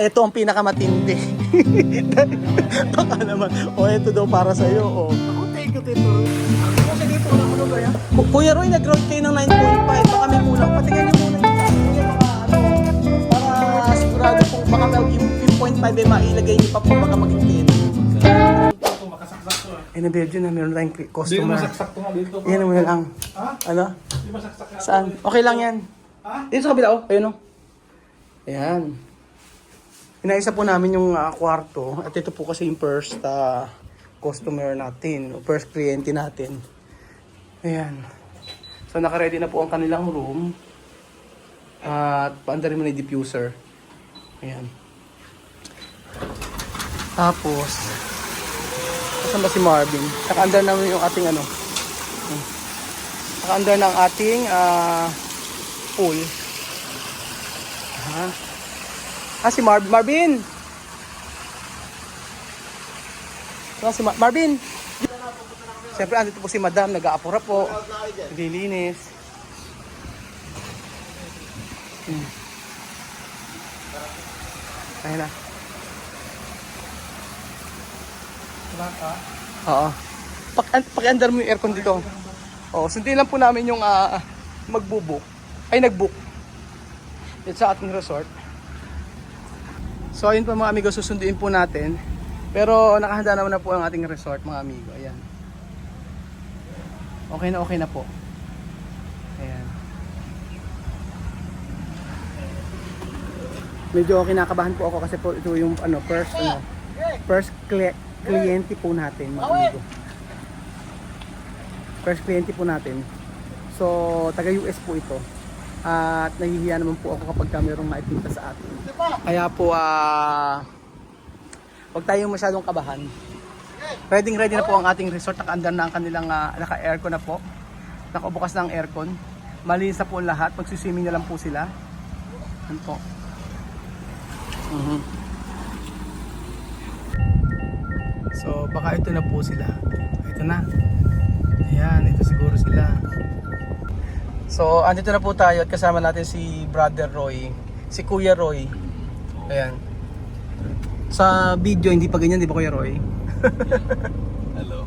Ito ang pinakamatindi. Baka naman, ito daw para sa'yo, Ako, thank you, Tito. Kasi dito lang ano ba yan? Kuya Roy, nag-road kayo ng 9.5. Baka may kulang. Patingnan niyo muna yung kuya, para sigurado po, baka yung 0.5 ay mailagay niyo pa po, baka maging 10. Ito, makasaksak to eh. Na medyo na meron tayong Hindi customer. masaksak to nga dito. Yan mo lang. Ha? Ano? Hindi masaksak nga. Saan? Okay lang yan. Ha? Dito sa kabila, ayun o. Ayan. Inaisa po namin yung kwarto. At ito po kasi yung first customer natin. O first kliyente natin. Ayan. So naka-ready na po ang kanilang room. At paandar mo na yung diffuser. Ayan. Tapos, saan ba si Marvin? Naka-under naman yung ating ano. Naka-under ng ating pool. Si Marvin! Si Marvin! Siyempre, andito po si Madam. Nag-aapura po. Naglilinis. Ayun na. Oo. Paki-under mo yung aircon dito. Oo, sundin lang po namin yung magbubook. Ay, nagbook. Ito sa ating resort. So, ayun po mga amigo, susunduin po natin. Pero nakahanda naman na po ang ating resort mga amigo. Ayan. Okay na po. Ayan. Medyo kinakabahan po ako kasi po ito yung first kliyente po natin mga amigo. First kliyente po natin. So, taga US po ito. At nahihiya naman po ako kapag mayroong maipinta sa atin. Kaya po, huwag tayong masyadong kabahan. Ready na po ang ating resort. Naka-under na ang kanilang naka-aircon na po. Nakabukas na ang aircon. Malinis na po ang lahat. Magsiswimming na lang po sila. Yan po. So, baka ito na po sila. Ito na. Ayan, ito siguro sila. So, andito na po tayo at kasama natin si Brother Roy, si Kuya Roy. Ayan. Sa video, hindi pa ganyan, di ba Kuya Roy? Hello.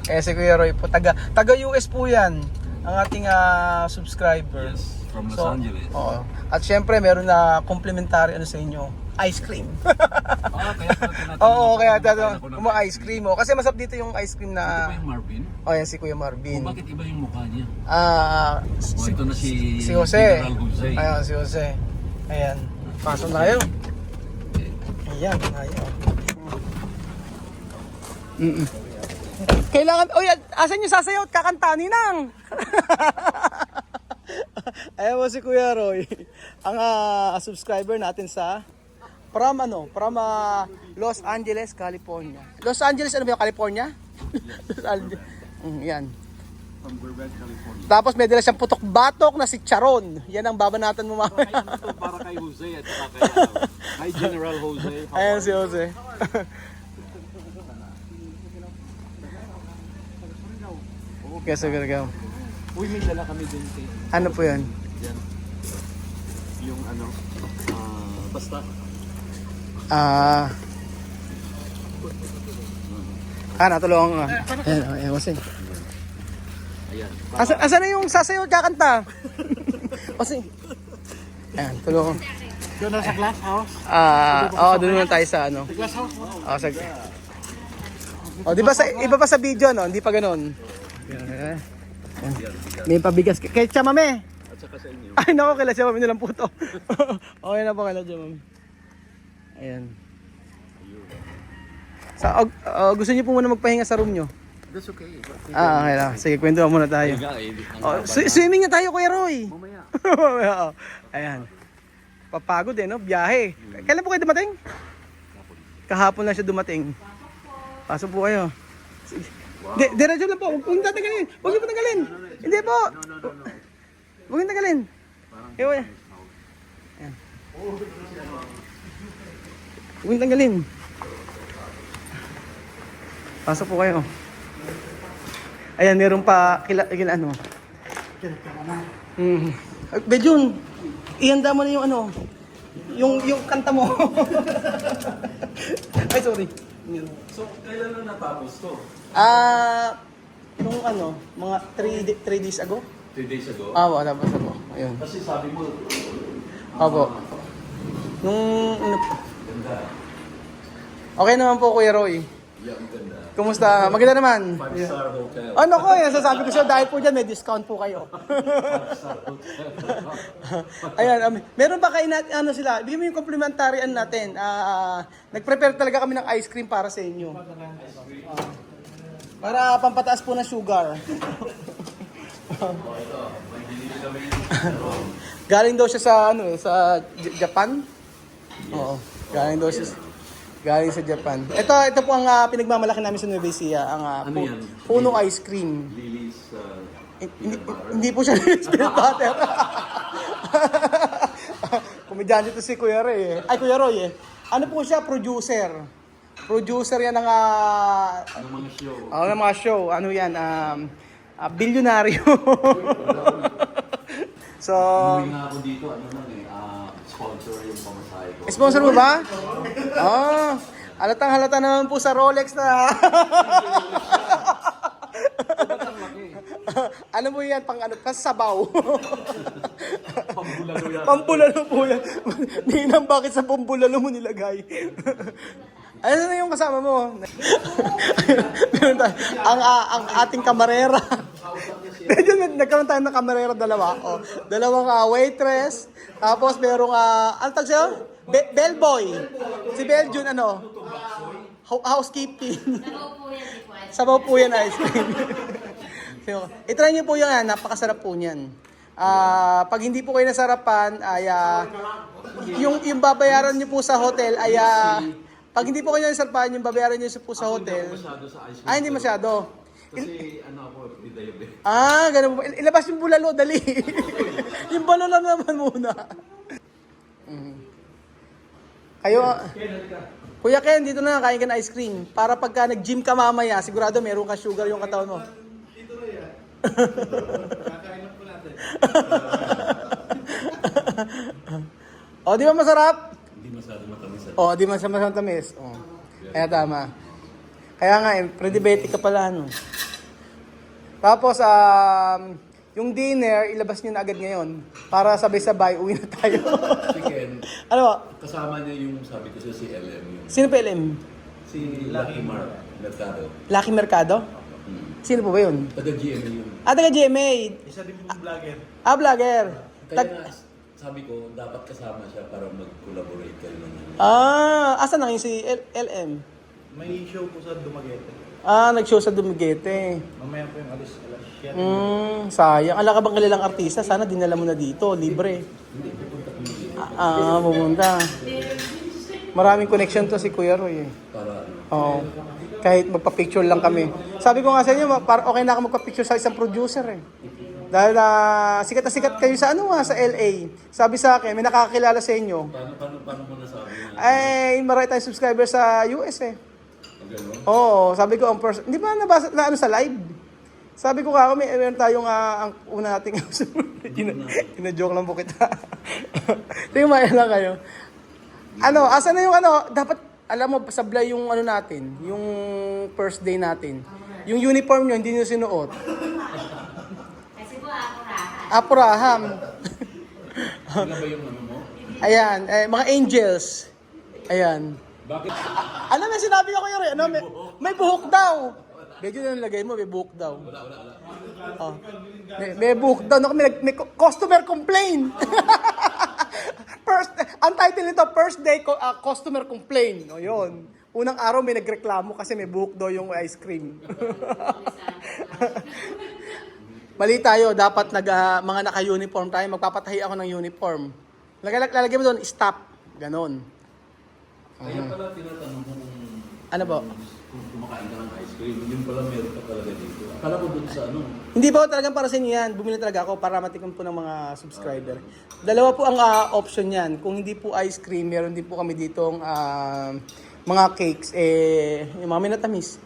Si Kuya Roy po, taga US po yan, ang ating subscriber. Yes, from Los Angeles. Oo. At syempre, meron na complimentary sa inyo, ice cream. Kaya tinatanong Oo, kaya ako ng ice cream. Kasi masarap dito yung ice cream Ito na... ba yung Marvin? Yan si Kuya Marvin. Bakit iba yung mukha niya? Si Ito na si Jose. General Jose. Ayan, si Jose. Ayan. Pasok na kayo. Ayan, tayo. Kailangan, asan yung sasayaw at kakanta, Ninang? Ayan mo si Kuya Roy. Ang subscriber natin from Los Angeles, California. Los Angeles, ano ba yung California? Los Angeles. Yan. From Burbank, California. Tapos may dala siyang putok-batok na si Charon. Yan ang babanatan mo mamaya. Para kay Jose at saka kay General Jose. Ayan si Jose. Kasi gagaw. Uy, may dala kami din kay. Ano po yan? Yan. Yung basta. Natulungan ka. Ayan, Jose. Ayan. Asan na yung sasayaw at kakanta? Jose. Ayan, tulungan. Doon na sa glass house. Doon naman tayo sa ano. Sa glass house mo. Di ba iba pa sa video, no? Hindi pa ganoon. Ayan. May pabigas. Kay Chamame. At saka sa inyo. Ay, naku, kila Chamame na lang po to. Okay na po kila Chamame. Ayan. Gusto niyo po muna magpahinga sa room niyo? That's okay. Okay lang. Sige, kwento muna tayo. Swimming na tayo, Kuya Roy. Mamaya. Mamaya. Ayan. Papagod no? Biyahe. Kailan po kayo dumating? Kahapon lang siya dumating. Pasok po kayo. Diretso lang po. Huwag niyo tatagalin. Huwag niyo patagalin. Hindi po. Huwag niyo tagalin. Ayan. Huwag niyo tagalin. Pasok po kayo. Ayan, meron pa kila ano. Bejun, ihanda mo na yung ano. yung kanta mo. Ay, sorry. So, kailan na natapos to? Nung ano, mga 3 days ago? 3 days ago? Wala pa ako. Ayun. Kasi sabi mo, Opo. Nung, ganda. okay naman po, Kuya Roy. Yeah, ang ganda. Kumusta? Maganda naman. 5-star hotel. Ano ko, sasabi ko siya, dahil po dyan, may discount po kayo. 5-star hotel. Ayan, meron ba kayo ano sila, bigyan mo yung complimentary natin. Nag-prepare talaga kami ng ice cream para sa inyo. Para pampataas po na sugar. Galing daw siya sa sa Japan. Oo. Galing sa Japan. Ito po ang pinagmamalaki namin sa Nueva Ecija, ang Ano yan? puno ice cream. Lily's Hindi po siya peanut butter. Komedyante to si Kuya Roy eh. Ay, Kuya Roy eh. Ano po siya? Producer. Producer yan ng ano mga show? ng mga show. Ano yan? Bilyonaryo. So, Umuwi na ako dito, ano lang sponsor yung pamasahe ko. sponsor mo ba? Halatang-halata naman po sa Rolex na. Ano mo yan? Pasabaw. Pambulalo yan. Pampulalo po yan. Ninang bakit sa pampulalo mo nilagay? Ano na yung kasama mo? Meron tayo. Ang ating kamarera. Medyo nagkaroon tayo ng kamarera dalawa. Dalawang waitress. Tapos merong, ano tag siya? Bellboy. Si Beljun, housekeeping. Sabaw po yan ice cream. So, itry niyo po yan, napakasarap po niyan. Pag hindi po kayo nasarapan, ay yung babayaran niyo po sa hotel ay pag hindi po kayo nasarapan, yung babayaran niyo po sa hotel. Hindi masyado sa ice cream. Hindi masyado. Kasi ako, di diabetes. Ganun po. Ilabas yung bulalo, dali. Yung bulalo naman muna. Kayo, Kuya Ken, dito na, kain ka ng ice cream. Para pagka nag-gym ka mamaya, sigurado meron ka sugar yung katawan mo. Dito na yan. Kakainan po natin. Di ba masarap? Hindi masyado matamis. Di masyado matamis. Kaya tama. Kaya nga, pre-diabetic ka pala, Tapos, yung dinner, ilabas nyo na agad ngayon. Para sabay-sabay, uwi na tayo. Chicken, Ano ba? kasama niya yung sabi ko siya si LM. Yung, Sino pa LM? si Lucky Mark Mercado. Lucky Mercado? Sino po ba yun? Taga-GMA yun. Taga GMA. Isa din pong vlogger. Vlogger. Kaya nga, sabi ko, dapat kasama siya para mag-collaborate kayo ng Asan na ngayon si LM? May show po sa Dumaguete. Nag-show sa Dumaguete. Mamaya po yung alas siya. Sayang. Ala ka bang kilalang artista? Sana dinala mo na dito. Libre. Pumunta. Maraming connection to si Kuya Roy eh. para Kahit magpa-picture lang kami. Sabi ko nga sa inyo, okay na ako magpa-picture sa isang producer eh. Dahil sikat na sikat kayo sa sa LA. Sabi sa akin, may nakakakilala sa inyo. paano mo nasabi na? Ay, marami tayong subscriber sa US eh. Gano'n? Oo, sabi ko ang person, di ba nabasa na sa live? Sabi ko meron tayong ang una nating ina-joke lang po kita. Tingnan lang kayo. Asan na yung dapat alam mo sablay yung natin, yung first day natin. Yung uniform nyo hindi niyo sinuot. Kasi po apurahan. Apuraham. Ano ba yung mo? Ayan, mga angels. Ayan. Bakit? Ano may sinabi ko kayo rin? May buhok daw. Medyo na nilagay mo, may buhok daw. Wala. May buhok daw. May customer complaint. Ang title nito, first day customer complaint. Yun. Unang araw may nagreklamo kasi may buhok daw yung ice cream. Mali tayo, dapat mga naka-uniform tayo. Magpapatahi ako ng uniform. Lalagay mo doon, stop. Ganon. Kaya pala tinatanong mo Ano ba? kung kumakain ka ng ice cream, yun pala meron ka talaga dito. Akala ko dun sa Hindi po talagang para sa inyo yan. Bumili talaga ako para matikman po ng mga subscriber. Dalawa po ang option yan. Kung hindi po ice cream, meron din po kami ditong mga cakes. Yung mga minatamis.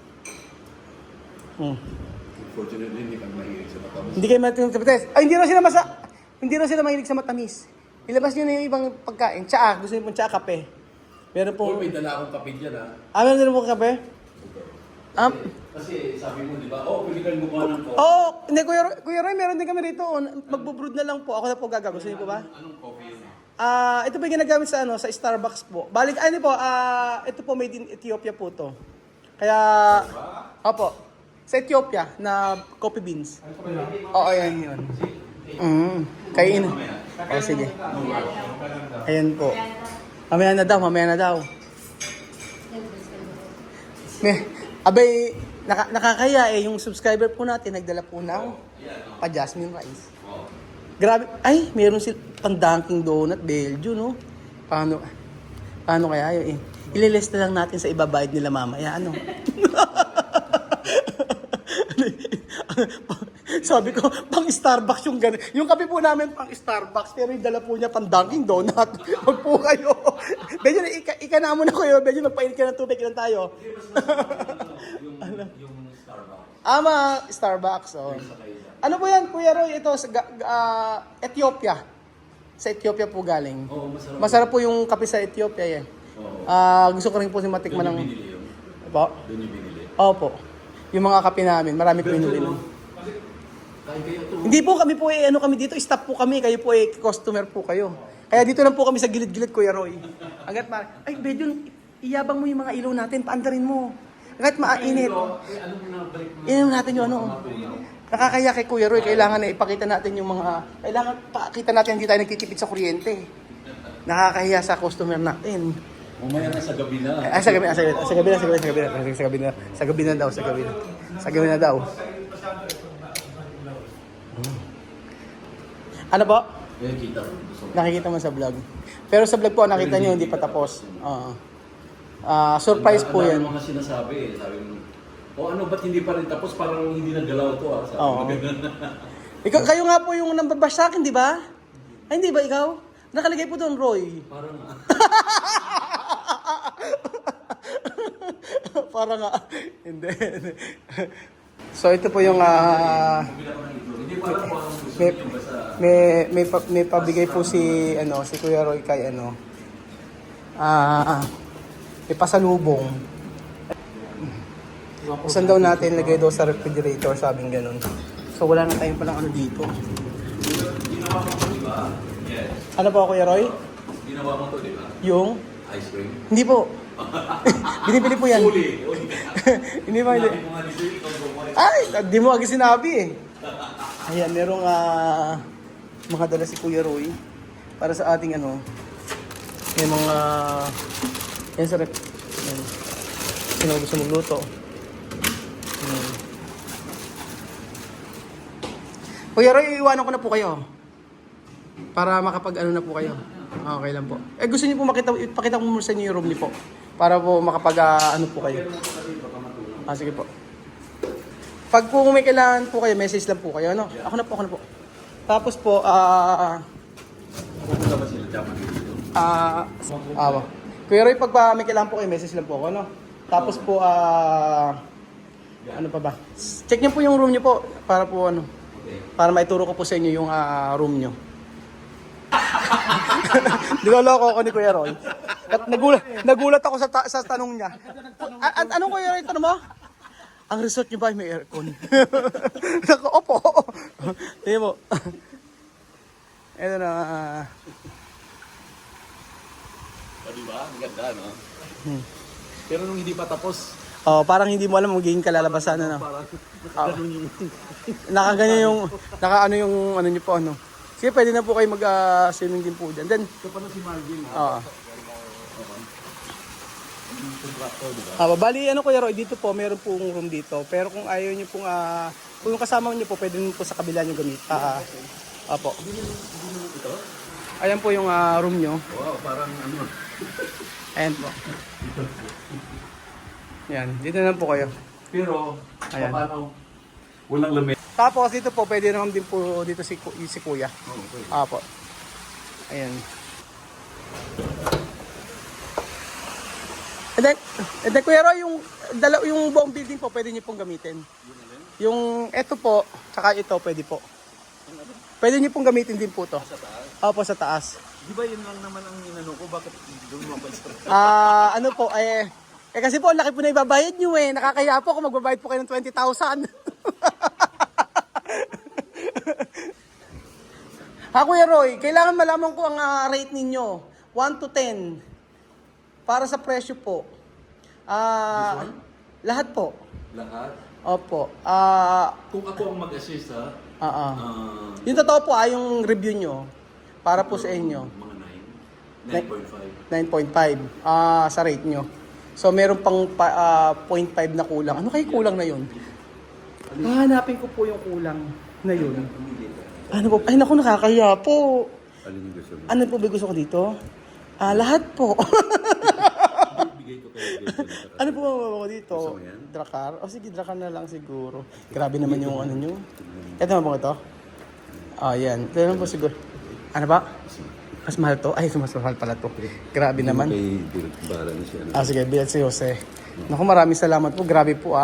Unfortunately, hindi kami mahilig sa matamis. Hindi kayo mahilig sa matamis. Ay, hindi na sila mahilig sa matamis. Ilabas nyo na yung ibang pagkain. Tsaa, gusto nyo pong tsaa, kape. Meron Oh, pong... may dala akong kape dyan ha. Meron din pong kape? Kasi sabi mo, di ba? Oh, pwede kang gumawa ng coffee. Oo, hindi, Kuya Roy, meron din kami rito. Magbo-brood na lang po. Ako na po gagawa. Gusto niyo po ba? Anong coffee yun? Ito po yung ginagamit sa sa Starbucks po. Balik, ano po, ito po made in Ethiopia po to. Kaya, opo, sa Ethiopia na coffee beans. Oo, yan yun. Kain. O, sige. Ayan po. Mamaya na daw. Abay, nakakaya yung subscriber po natin, nagdala po ng pa-jasmine rice. Grabe, ay, meron pang-Dunkin Donut, Belgium, no? Paano kaya yun eh? Ililista lang natin sa ibabayad nila mamaya, ano? Sabi ko, pang Starbucks yung gano'n. Yung kape po namin pang Starbucks, pero yung dala po niya pang Dunkin Donut. Huwag po kayo. Benjo, ika na mo na kayo. Benjo, magpainit ka ng tubig. Ilan tayo? Yung Starbucks. Starbucks. Oh. Ano po yan, Kuya Roy? Ito, sa Ethiopia. Sa Ethiopia po galing. Oo, masarap. Masarap po yung kape sa Ethiopia, yan. Oo. Gusto ko rin po si matikman Doon ng... yung binili yun. Opo? Doon yung binili. Opo. Yung mga kape namin, marami po inumin. Kahit kayo ito. Hindi po kami po kami dito, staff po kami, kayo po customer po kayo. Kaya dito lang po kami sa gilid-gilid, Kuya Roy. Hanggat ay Bedyon, iyabang mo yung mga ilaw natin, paandarin mo. Hanggat mainit. Inom natin yung ano. Nakakaya kay Kuya Roy, kailangan na ipakita natin yung kailangan pakita natin hindi tayo nagtitipid sa kuryente. Nakakahiya sa customer natin. Mamaya na sa gabi na. Sa gabi na daw. Ano po? Yan, kita ko. Nakikita mo sa vlog. Pero sa vlog po, nakita niyo hindi pa tapos. Surprise po yan. Ang mga sinasabi eh. Sabi mo, ano ba't hindi pa rin tapos? Parang hindi nagalaw to ah. Sabi Oo. mo ganun. Kayo nga po yung nambabash sa akin, di ba? Ay, hindi ba ikaw? Nakalagay po doon, Roy. Parang Parang nga. Hindi. So, ito po yung... hindi pa alam kung anong gusto may, niyo basta. may pabigay po si Kuya Roy kay may pasalubong. Saan daw natin lagay daw sa refrigerator, sabing ganun. So wala na tayong palang ano dito. Ginawa mo to, di ba? Yes. Ano po, Kuya Roy? Ginawa mo to, di ba? Yung? Ice cream. Hindi po. Binibili po yan. Uli. Hindi ba? Sinabi mo nga dito, ikaw gumawa. Ay, di mo agad sinabi eh. Ayan, merong mga dala si Kuya Roy para sa ating may mga yan sa rep. Yan. Sino gusto magluto? Kuya Roy, iwanan ko na po kayo. Para makapag na po kayo. Okay lang po. Gusto niyo po ipakita ko muna sa inyo yung room niyo po. Para po makapag po kayo. Sige po. Pag po may kailangan po kayo, message lang po kayo, ano? Ako na po. Tapos po, Pupunta ba sila Japan? Kuya Roy, pag may kailangan po kayo, message lang po ako, no? Tapos po, ano pa ba? Check niyo po yung room niyo po, para po para maituro ko po sa inyo yung room niyo. Niloloko ko ni Kuya Roy. At nagulat ako sa tanong niya. Anong Kuya Roy, tanong mo? Ang resort niyo ba ay may aircon? Nako, opo. Tingnan mo. Ito na. Diba? Ang ganda, no? Pero nung hindi pa tapos, Parang hindi mo alam magiging kalalabasan na. parang ganun yung... Nakaganyan yung, yung ano niyo po, Sige, pwede na po kayo mag-swimming din po dyan. Then, Ito pa na si Marvin. Bali, Kuya Roy, dito po, meron pong room dito. Pero kung ayaw niyo pong, kung yung kasama niyo po, pwede po sa kabila niyo gamit. Opo. Ito? Ayan po yung room niyo. Wow, parang ano. Ayan po. Yan, dito na po kayo. Pero, Ayan. paano? Walang lamig. Tapos dito po, pwede naman din po dito si Kuya. Okay. Apo. Ayan. And then Kuya Roy, yung buong building po, pwede niyo pong gamitin. Yung eto po, tsaka ito, pwede po. Pwede niyo pong gamitin din po to. Sa taas? Opo, sa taas. Di ba yun lang naman ang inano ko? Bakit gumawa sa... Ano po, kasi po, ang laki po na ibabayad nyo eh. Nakakaya po kung magbabayad po kayo ng 20,000. Ha, Kuya Roy, kailangan malaman ko ang rate ninyo. 1 to 10. Para sa presyo po. Lahat po. Lahat? Opo. Kung ako ang mag-assist ha, Yung totoo po, yung review nyo. Para po sa inyo. mga 9. 9.5. 9.5 sa rate nyo. So meron pang 0.5 na kulang. Ano kayo kulang na yun? Hanapin ko po yung kulang na yun. Ano po? Ay naku, nakakahiya po. Alin yung gusto mo? Ano po ba gusto ko dito? Lahat po. Bigay ko kayo dito. Ano po ba ko dito? Gusto mo yan? Dracar? O sige, Dracar na lang siguro. Grabe naman yung ano nyo. Ito naman po ito? Yan. Ito naman po siguro. Ano ba? Mas mahal to? Ay, mas mahal pala to. Grabe naman. Kay Bara na siya. Sige, bilat si Jose. Naku, maraming salamat po. Grabe po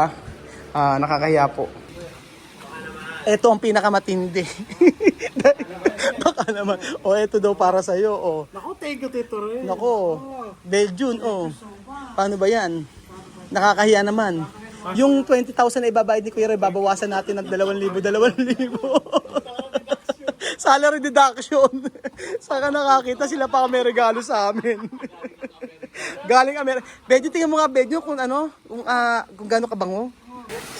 nakakahiya po. Ito ang pinakamatindi. Baka naman. Ito daw para sa'yo. Naku, thank you, Tito Ray. Nako, Belgian. Paano ba yan? Nakakahiya naman. Yung 20,000 na ibabayad ni Kuya Ray, babawasan natin ng 2,000. Salary deduction. Saka nakakita sila pa may regalo sa amin. Galing Amerika. Bedyo, tingnan mo nga, Bedyo, kung gaano kabango.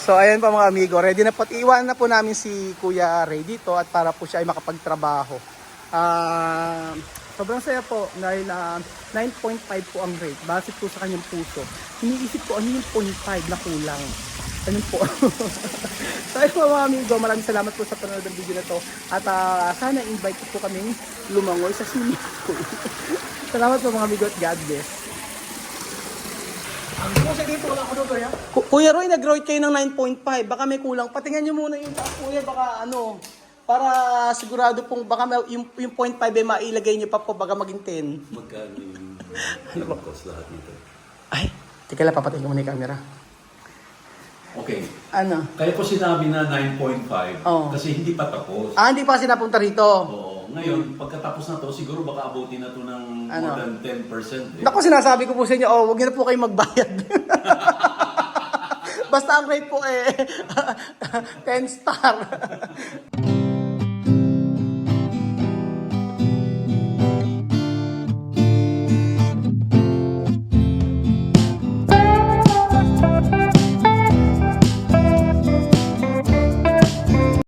So ayan pa mga amigo, ready na po. Iwan na po namin si Kuya Ray dito at para po siya ay makapagtrabaho. Sobrang saya po dahil 9.5 po ang rate. Base po sa kanyang puso. Iniisip ko ano yung 0.5 na kulang. Ano po? So ayun po mga amigo, maraming salamat po sa panonood ng video na to. At sana invite po kaming lumangoy sa swimming pool. Salamat po mga amigo at God bless. Kasi dito wala ko doon, ya. Kuya Roy, nag-rate kayo ng 9.5. Baka may kulang. Patingnan nyo muna yung taas, Kuya. Baka para sigurado pong baka yung 0.5 ay mailagay nyo pa po baga maging 10. Magkano yung cost lahat nito? Ay, tika lang, papatayin ko muna yung camera. Okay. Ano? Kaya ko sinabi na 9.5 Oo. kasi hindi pa tapos. Hindi pa kasi napunta rito. Oo. Ngayon, pagkatapos na to, siguro baka abutin na to ng Ano? more than 10%. Naku, sinasabi ko po sa inyo, huwag nyo na po kayong magbayad. Basta ang rate po 10 star.